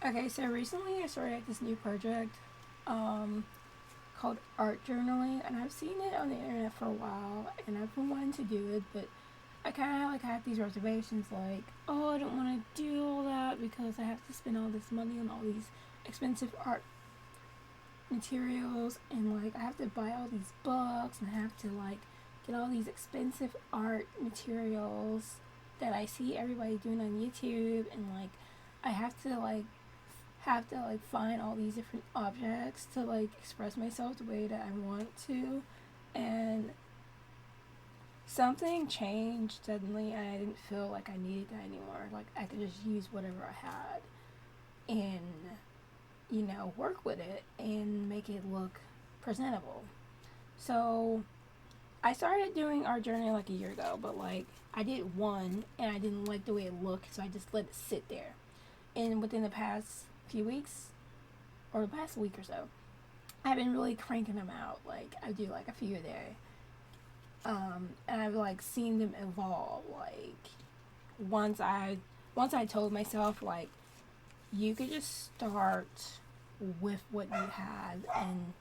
Okay, so recently I started this new project um, called art journaling, and I've seen it on the internet for a while, and I've been wanting to do it, but I kind of like have these reservations, like, oh, I don't want to do all that because I have to spend all this money on all these expensive art materials, and like I have to buy all these books, and I have to like get all these expensive art materials that I see everybody doing on YouTube, and like I have to find all these different objects to like express myself the way that I want to, and something changed suddenly and I didn't feel like I needed that anymore. Like I could just use whatever I had and work with it and make it look presentable. So I started doing art journaling like a year ago, but like I did one and I didn't like the way it looked, so I just let it sit there. And within the past few weeks or the past week or so, I've been really cranking them out. Like I do like a few a day, and I've like seen them evolve. Like once I once I told myself like you could just start with what you have and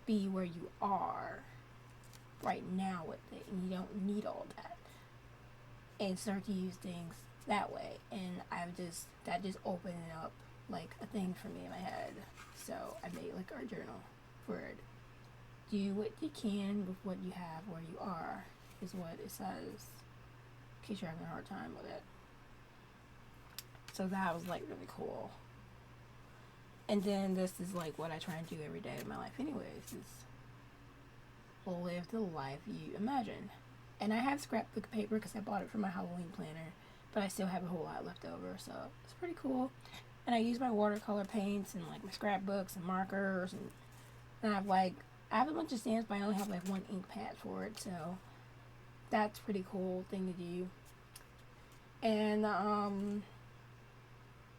be where you are right now with it, and you don't need all that, and start to use things that way. And I've just that just opened up like a thing for me in my head. So I made like our journal for it. Do what you can with what you have where you are, is what it says, in case you're having a hard time with it. So that was like really cool. And then this is like what I try and do every day of my life, anyways, is live the life you imagine. And I have scrapbook paper because I bought it for my Halloween planner, but I still have a whole lot left over, so it's pretty cool. And I use my watercolor paints and like my scrapbooks and markers, and I have a bunch of stamps, but I only have like one ink pad for it, so that's a pretty cool thing to do. And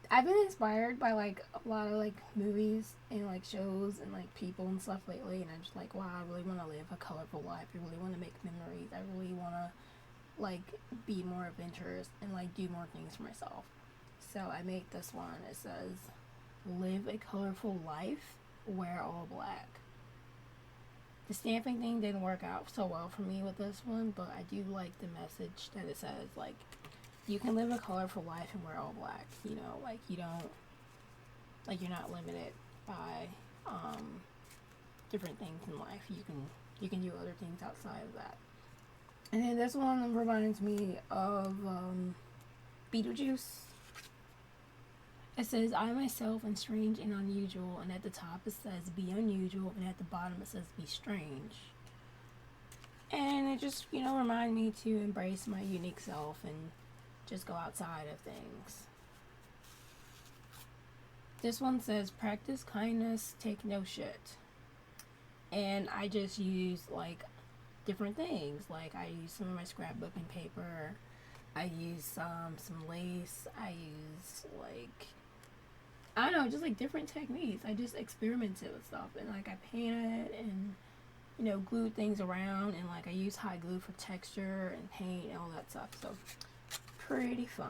I've been inspired by like a lot of like movies and like shows and like people and stuff lately, and I'm just like, wow, I really want to live a colorful life. I really want to make memories. I really want to like be more adventurous and like do more things for myself. So I made this one. It says, "Live a colorful life. Wear all black." The stamping thing didn't work out so well for me with this one, but I do like the message that it says like you can live a colorful life and wear all black. Like you don't like you're not limited by um, different things in life. You can do other things outside of that. And then this one reminds me of Beetlejuice. It says, "I myself am strange and unusual," and at the top it says, "Be unusual," and at the bottom it says, "Be strange." And it just remind me to embrace my unique self and just go outside of things. This one says, "Practice kindness, take no shit." And I just use like different things. Like I use some of my scrapbooking paper. I use some lace. I use like I don't know, just like different techniques. I just experimented with stuff, and like I painted and glued things around, and like I use hot glue for texture and paint and all that stuff. So pretty fun.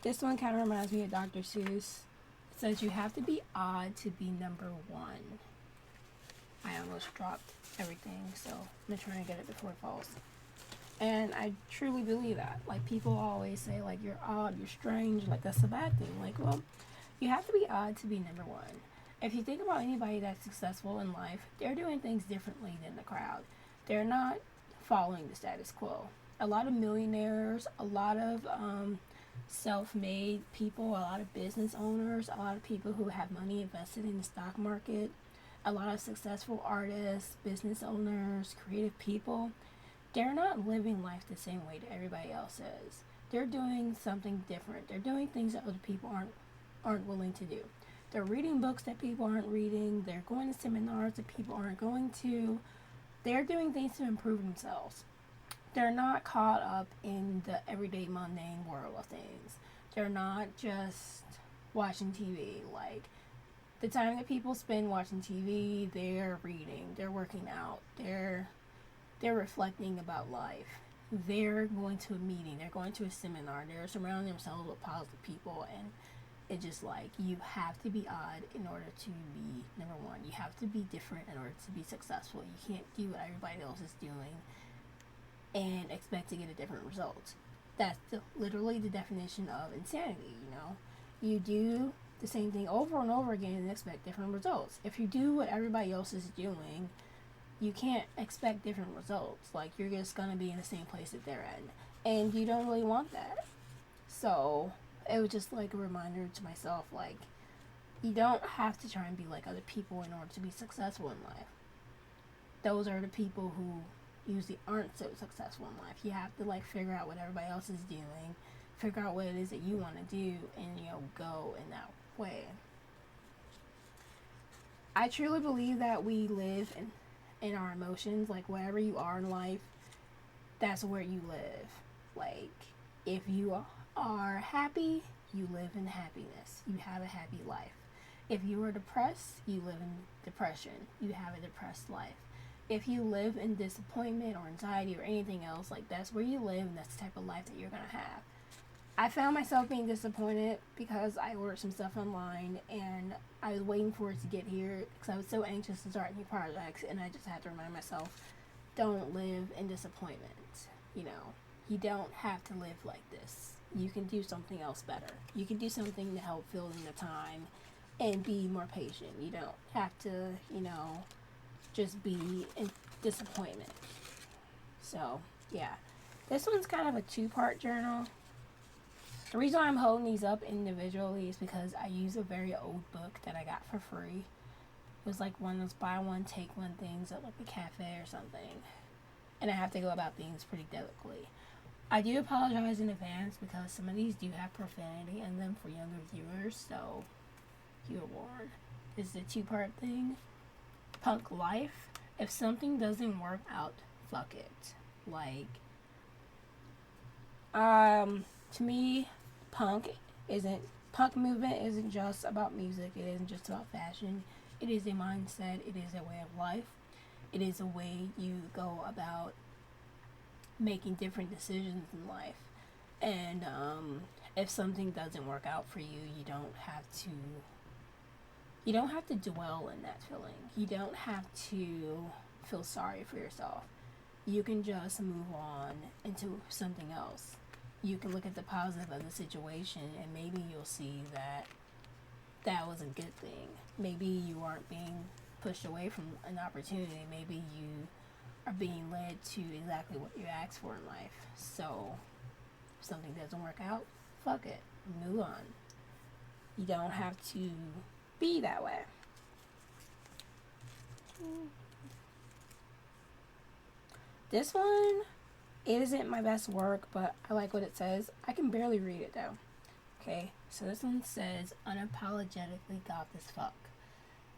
This one kind of reminds me of Dr. Seuss. It says, "You have to be odd to be number one." I almost dropped everything, so I'm trying to get it before it falls. And I truly believe that. Like people always say, like you're odd, you're strange, like that's a bad thing. Like, well, you have to be odd to be number one. If you think about anybody that's successful in life, they're doing things differently than the crowd. They're not following the status quo. A lot of millionaires, a lot of self made people, a lot of business owners, a lot of people who have money invested in the stock market, a lot of successful artists, business owners, creative people, they're not living life the same way that everybody else is. They're doing something different. They're doing things that other people aren't willing to do. They're reading books that people aren't reading. They're going to seminars that people aren't going to. They're doing things to improve themselves. They're not caught up in the everyday mundane world of things. They're not just watching TV. Like the time that people spend watching TV, they're reading, they're working out, they're reflecting about life. they're going to a meeting, they're going to a seminar, they're surrounding themselves with positive people, and it's just like you have to be odd in order to be number one. You have to be different in order to be successful. You can't do what everybody else is doing and expect to get a different result. That's literally the definition of insanity, you know? You do the same thing over and over again and expect different results. If you do what everybody else is doing, you can't expect different results. Like, you're just gonna be in the same place that they're in. And you don't really want that. So, it was just like a reminder to myself, like, you don't have to try and be like other people in order to be successful in life. Those are the people who usually aren't so successful in life. You have to like figure out what everybody else is doing, figure out what it is that you want to do, and go in that way. I truly believe that we live in our emotions. Like, wherever you are in life, that's where you live. Like, if you are happy, you live in happiness. You have a happy life. If you are depressed, you live in depression. You have a depressed life. If you live in disappointment or anxiety or anything else, like, that's where you live, and that's the type of life that you're going to have. I found myself being disappointed because I ordered some stuff online and I was waiting for it to get here because I was so anxious to start new projects, and I just had to remind myself, don't live in disappointment. You don't have to live like this. You can do something else better. You can do something to help fill in the time and be more patient. You don't have to, just be in disappointment. So, yeah. This one's kind of a two-part journal. The reason I'm holding these up individually is because I use a very old book that I got for free. It was like one of those buy one, take one things at like a cafe or something. And I have to go about things pretty delicately. I do apologize in advance because some of these do have profanity in them for younger viewers, so you are warned. This is a two-part thing. Punk life. If something doesn't work out, fuck it. Like, to me, punk movement isn't just about music. It isn't just about fashion. It is a mindset. It is a way of life. It is a way you go about making different decisions in life. And if something doesn't work out for you, you don't have to dwell in that feeling. You don't have to feel sorry for yourself. You can just move on into something else. You can look at the positive of the situation, and maybe you'll see that was a good thing. Maybe you aren't being pushed away from an opportunity. Maybe you are being led to exactly what you asked for in life. So, if something doesn't work out, fuck it. Move on. You don't have to be that way. This one, it isn't my best work, but I like what it says. I can barely read it though. Okay, so this one says, unapologetically goth as fuck.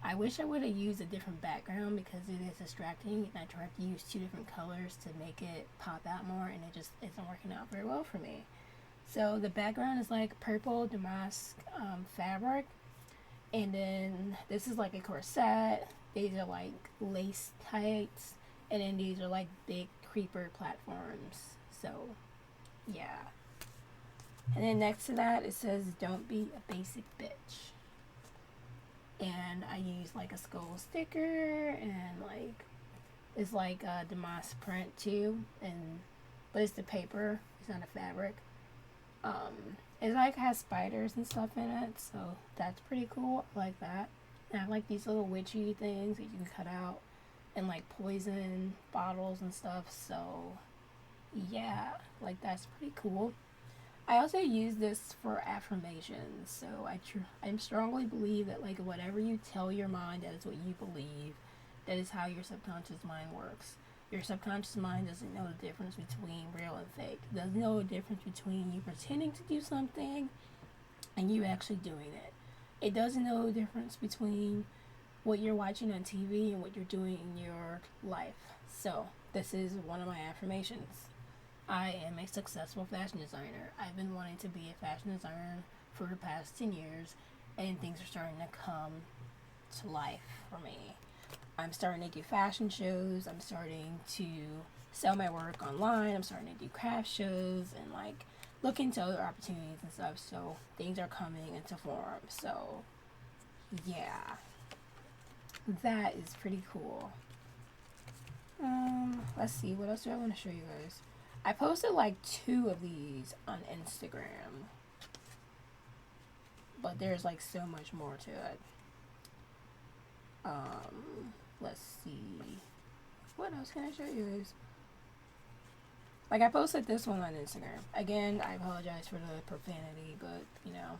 I wish I would have used a different background because it is distracting, and I tried to use two different colors to make it pop out more, and it just isn't working out very well for me. So the background is like purple damask fabric, and then this is like a corset. These are like lace tights, and then these are like big creeper platforms. So, yeah. And then next to that, it says, don't be a basic bitch. And I use like a skull sticker, and like, it's like a damask print too, but it's the paper, it's not a fabric. It like has spiders and stuff in it, so that's pretty cool. I like that. And I like these little witchy things that you can cut out, and like poison bottles and stuff. So yeah, like that's pretty cool. I also use this for affirmations. So I strongly believe that like whatever you tell your mind, that is what you believe. That is how your subconscious mind works. Your subconscious mind doesn't know the difference between real and fake. It doesn't know the difference between you pretending to do something and you actually doing it. It doesn't know the difference between what you're watching on TV and what you're doing in your life. So, this is one of my affirmations. I am a successful fashion designer. I've been wanting to be a fashion designer for the past 10 years, and things are starting to come to life for me. I'm starting to do fashion shows. I'm starting to sell my work online. I'm starting to do craft shows and like look into other opportunities and stuff. So things are coming into form. So yeah, that is pretty cool. Let's see, what else do I want to show you guys? I posted like 2 of these on Instagram, but there's like so much more to it. Let's see, what else can I show you guys? Like, I posted this one on Instagram. Again, I apologize for the profanity, but you know,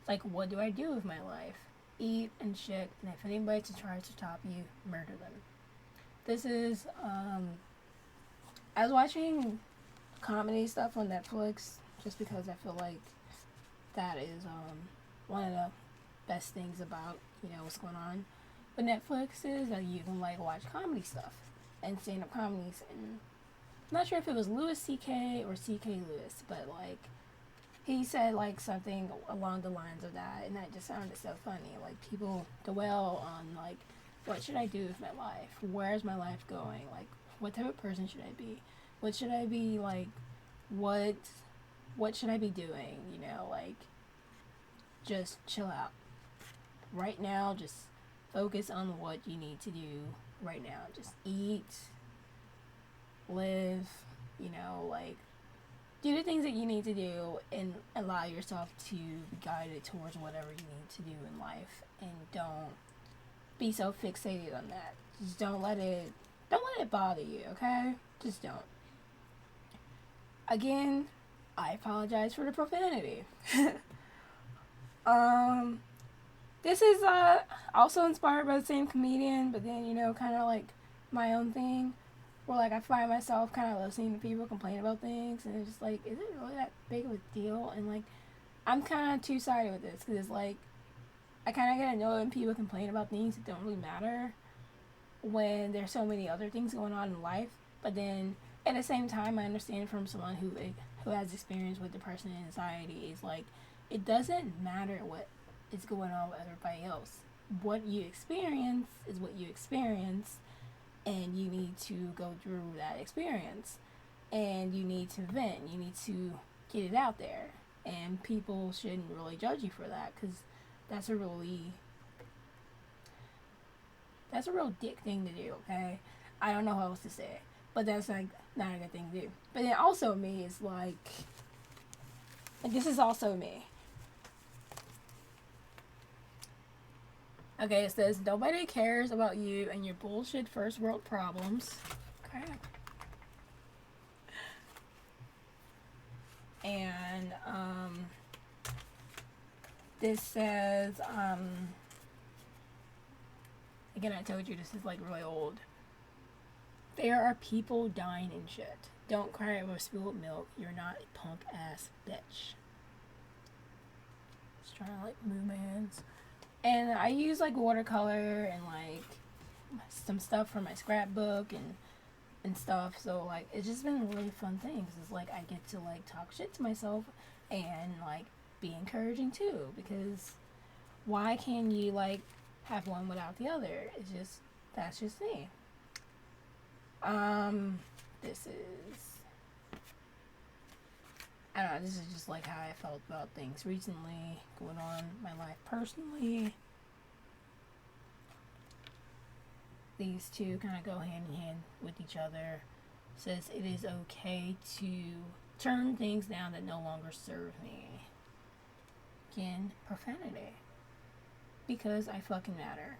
like, what do I do with my life? Eat and shit, and if anybody tries to top you, murder them. This is, I was watching comedy stuff on Netflix just because I feel like that is, one of the best things about, you know, what's going on with Netflix is that you can, like, watch comedy stuff and stand-up comedies, and I'm not sure if it was Louis C.K. or C.K. Lewis, but, like, he said, like, something along the lines of that, and that just sounded so funny. Like, people dwell on, like, what should I do with my life? Where's my life going? Like, what type of person should I be? What should I be, like, what should I be doing? You know, like, just chill out. Right now, just focus on what you need to do right now. Just eat, live, you know, like, do the things that you need to do and allow yourself to be guided towards whatever you need to do in life, and don't be so fixated on that. Just don't let it bother you, okay? Just don't. Again, I apologize for the profanity. This is also inspired by the same comedian, but then, you know, kind of like my own thing, where like I find myself kind of listening to people complain about things, and it's just like, is it really that big of a deal? And like, I'm kind of two-sided with this, because it's like, I kind of get annoyed when people complain about things that don't really matter when there's so many other things going on in life. But then at the same time, I understand from someone who has experience with depression and anxiety, is like, it doesn't matter what is going on with everybody else. What you experience is what you experience, and you need to go through that experience, and you need to vent. You need to get it out there, and people shouldn't really judge you for that, because that's a real dick thing to do, okay? I don't know how else to say it, but that's like not a good thing to do. But then also me is like, this is also me. Okay, it says, nobody cares about you and your bullshit first world problems. Crap. And, this says, again, I told you this is like really old. There are people dying and shit. Don't cry over spilled milk. You're not a punk ass bitch. Just trying to like move my hands. And I use like watercolor and like some stuff from my scrapbook and stuff. So like, it's just been a really fun thing, because it's like I get to like talk shit to myself and like be encouraging too, because why can't you like have one without the other? It's just, that's just me. This is, I don't know, this is just like how I felt about things recently going on in my life personally. These two kind of go hand in hand with each other. It says, it is okay to turn things down that no longer serve me. Again, profanity. Because I fucking matter.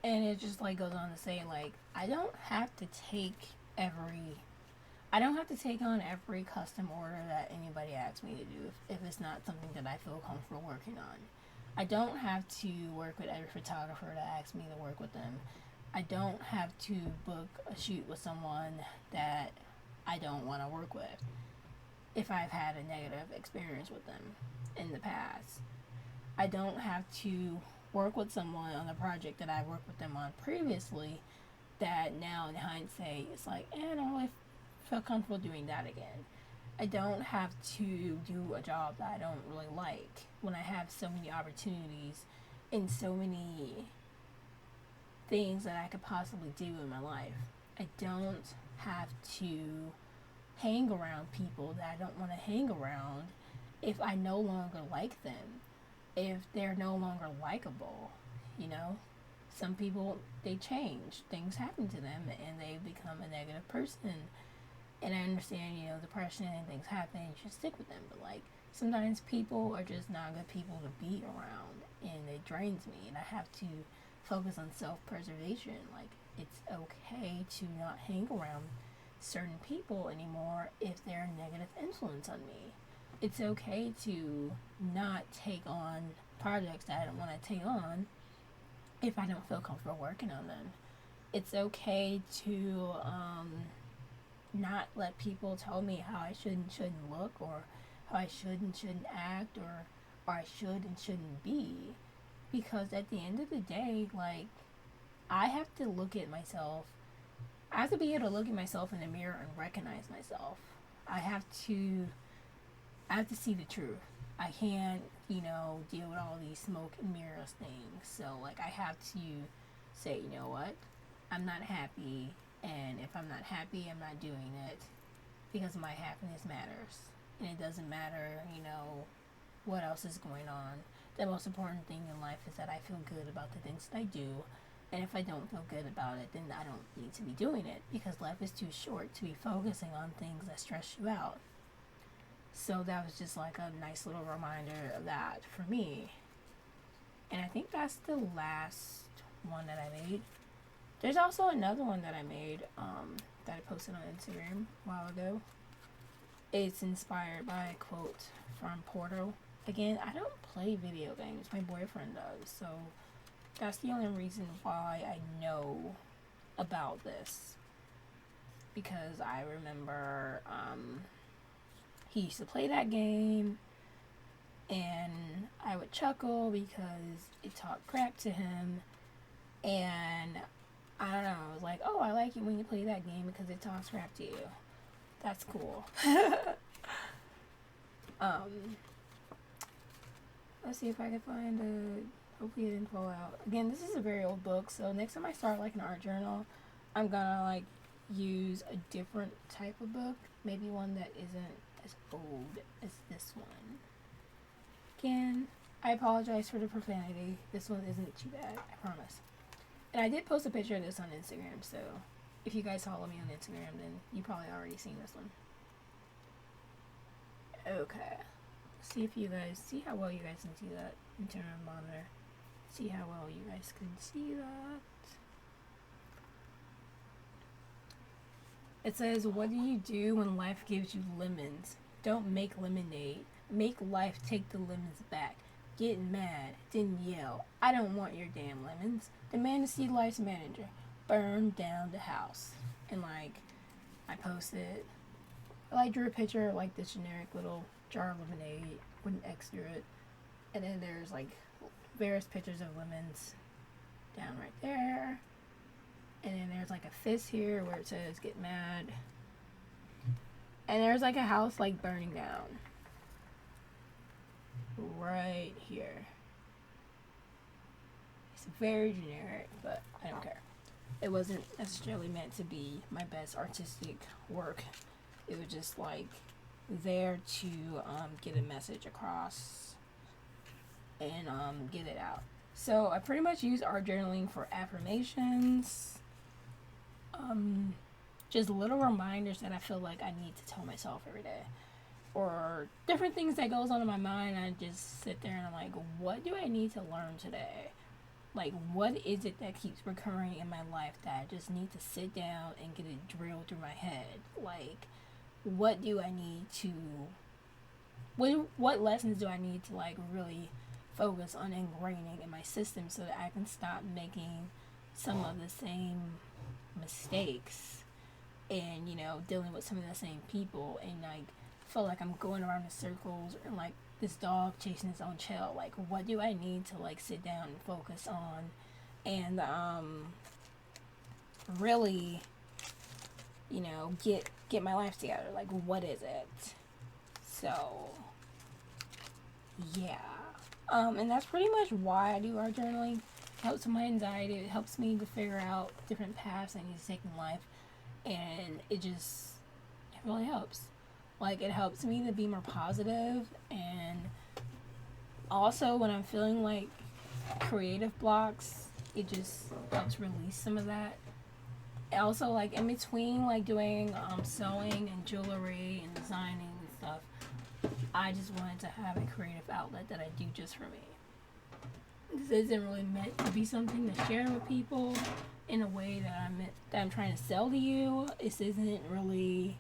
And it just like goes on to say, like, I don't have to take on every custom order that anybody asks me to do if it's not something that I feel comfortable working on. I don't have to work with every photographer that asks me to work with them. I don't have to book a shoot with someone that I don't want to work with if I've had a negative experience with them in the past. I don't have to work with someone on a project that I worked with them on previously that now in hindsight it's like, I don't really feel comfortable doing that again. I don't have to do a job that I don't really like when I have so many opportunities and so many things that I could possibly do in my life. I don't have to hang around people that I don't want to hang around if I no longer like them, if they're no longer likable. You know, some people, they change, things happen to them and they become a negative person. And I understand, you know, depression and things happen, you should stick with them, but like sometimes people are just not good people to be around and it drains me, and I have to focus on self-preservation. Like, it's okay to not hang around certain people anymore if they're a negative influence on me. It's okay to not take on projects that I don't want to take on if I don't feel comfortable working on them. It's okay to not let people tell me how I should and shouldn't look, or how I should and shouldn't act, or I should and shouldn't be. Because at the end of the day, like, I have to look at myself. I have to be able to look at myself in the mirror and recognize myself. I have to see the truth. I can't, you know, deal with all these smoke and mirrors things. So, like, I have to say, you know what? I'm not happy, and if I'm not happy, I'm not doing it because my happiness matters. And it doesn't matter, you know, what else is going on. The most important thing in life is that I feel good about the things that I do. And if I don't feel good about it, then I don't need to be doing it, because life is too short to be focusing on things that stress you out. So that was just like a nice little reminder of that for me. And I think that's the last one that I made. There's also another one that I made that I posted on Instagram a while ago. It's inspired by a quote from Portal. Again, I don't play video games. My boyfriend does. So that's the only reason why I know about this. Because I remember he used to play that game, and I would chuckle because it talked crap to him. And I don't know, I was like, oh, I like it when you play that game because it talks crap to you. That's cool. Let's see if I can find a, hopefully it didn't fall out. Again, this is a very old book, so next time I start like an art journal, I'm gonna like use a different type of book. Maybe one that isn't as old as this one. Again, I apologize for the profanity. This one isn't too bad, I promise. And I did post a picture of this on Instagram, so if you guys follow me on Instagram, then you probably already seen this one. Okay. See if you guys, see how well you guys can see that. Turn on the monitor. See how well you guys can see that. It says, what do you do when life gives you lemons? Don't make lemonade. Make life take the lemons back. Get mad, then yell. I don't want your damn lemons. Demand to see life's manager. Burn down the house. And like, I posted, I like drew a picture of like this generic little jar of lemonade with an X through it. And then there's like various pictures of lemons down right there. And then there's like a fist here where it says get mad. And there's like a house like burning down. Right here. It's very generic, but I don't care. It wasn't necessarily meant to be my best artistic work. It was just like there to get a message across and get it out. So I pretty much use art journaling for affirmations, just little reminders that I feel like I need to tell myself every day, or different things that goes on in my mind. I just sit there and I'm like, what do I need to learn today? Like, what is it that keeps recurring in my life that I just need to sit down and get it drilled through my head? Like, what do I need to, what lessons do I need to like really focus on ingraining in my system so that I can stop making some of the same mistakes and, you know, dealing with some of the same people, and like feel like I'm going around in circles, and like this dog chasing its own tail. Like, what do I need to like sit down and focus on and really, you know, get my life together? Like, what is it? So yeah. And that's pretty much why I do art journaling. helps with my anxiety. It helps me to figure out different paths I need to take in life, and it really helps. Like, it helps me to be more positive, and also when I'm feeling like creative blocks, it just helps release some of that. Also, like in between like doing sewing and jewelry and designing and stuff, I just wanted to have a creative outlet that I do just for me. This isn't really meant to be something to share with people in a way that I'm trying to sell to you. This isn't really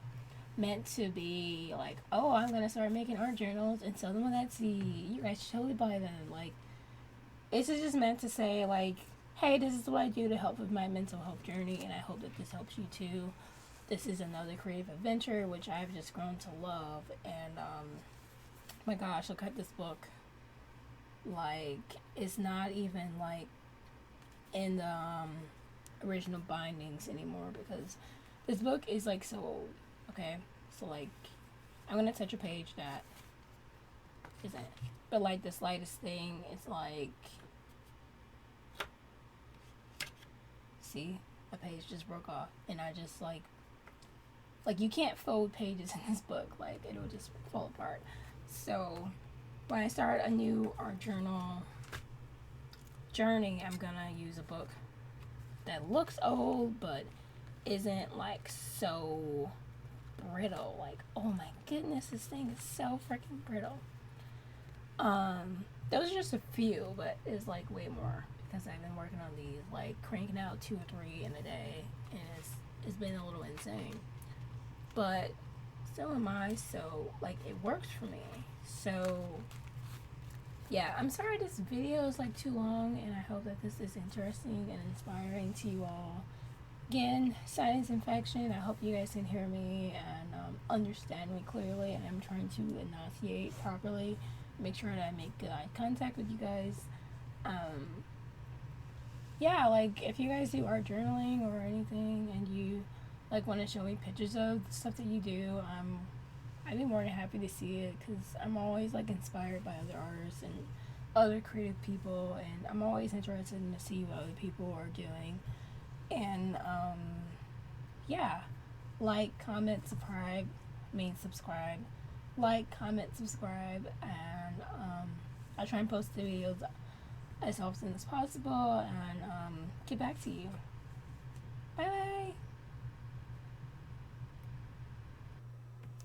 meant to be like, oh, I'm gonna start making art journals and sell them on Etsy. You guys should totally buy them. Like, it's just meant to say like, hey, this is what I do to help with my mental health journey, and I hope that this helps you too. This is another creative adventure which I've just grown to love, and my gosh, look at this book. Like, it's not even like in the original bindings anymore because this book is like so old. Okay, so like I'm gonna touch a page that isn't, but like the slightest thing, it's like, see, a page just broke off, and I just like you can't fold pages in this book, like it'll just fall apart. So when I start a new art journal journey, I'm gonna use a book that looks old but isn't like so brittle. Like, oh my goodness, this thing is so freaking brittle. Those are just a few, but it's like way more because I've been working on these, like cranking out 2 or 3 in a day, and it's been a little insane. But so am I, so like it works for me. So yeah, I'm sorry this video is like too long, and I hope that this is interesting and inspiring to you all. Again, sinus infection. I hope you guys can hear me and understand me clearly. I'm trying to enunciate properly, make sure that I make good eye contact with you guys. Yeah, like if you guys do art journaling or anything, and you like want to show me pictures of the stuff that you do, I'd be more than happy to see it because I'm always like inspired by other artists and other creative people, and I'm always interested in to see what other people are doing. And yeah, like, comment, subscribe, like, comment, subscribe, and I try and post the videos as often as possible, and get back to you. Bye bye.